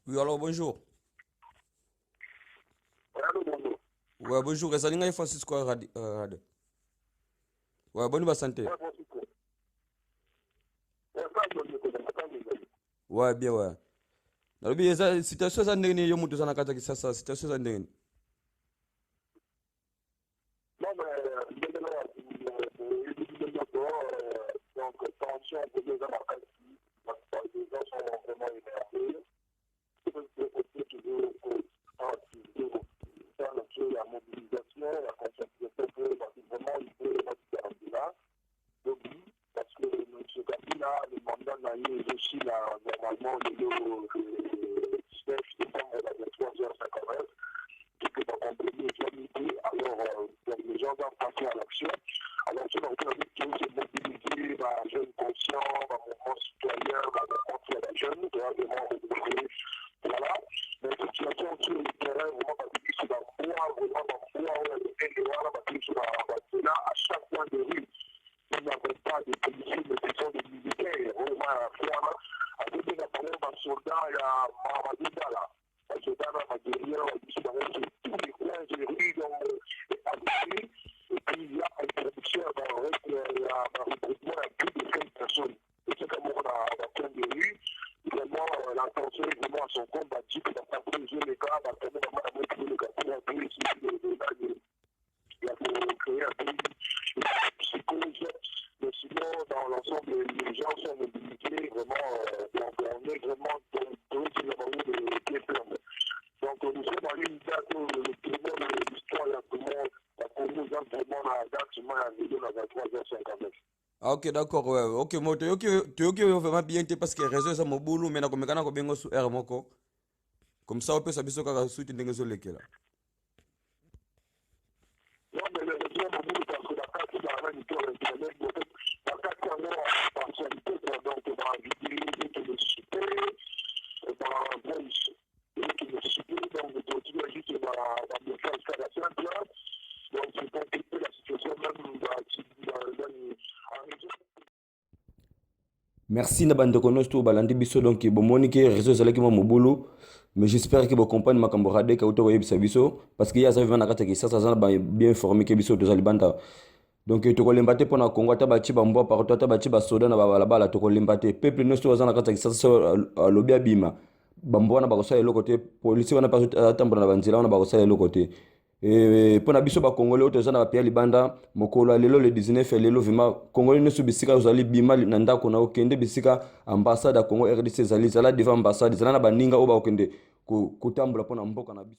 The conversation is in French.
Oui, alors bonjour. Ouais, bonjour. Et ça, il Francisco Radio. Ouais, bonne santé. Ouais, bien, ouais. Nalobi, eza situation za ndenge ni yo mutu sana kata kisasa, situation za ndenge ni. Ah, ok, d'accord, ouais. Ok, moi, tu vraiment bien te parce que réseau ça mon boulot, mais na komekana ko bengo su R moko. Comme ça, on peut s'abiso kaka suite ndenge zo lekela. Merci na bande konos to balandi biso donc bomoni ke réseau zalaki mo mobulu mais j'espère que vous comprenez ma camarade ka uto yebisa biso parce que ya ça vivant na kata ki ça bien informé que biso to zalibanda donc to kolemba te pona Congo ta ba chiba mbo partout ta ba chiba soda na bala bala to kolemba te peuple no to zana kata ki ça lobi abima bambo na ba ko sa eloko te police wana pa tambola na banzela wana ba ko sa eloko te pona biso ba congolais oyo toza na bapia libanda mokolo ya lelo le 19 ya lelo vraimen congolais nyonso bisika ozali bima na ndako na okende bisika ambassade ya congo rdc ezali ezala devant ambassade ezala na baninga oyo bakokende kotambola mpona mboka na biso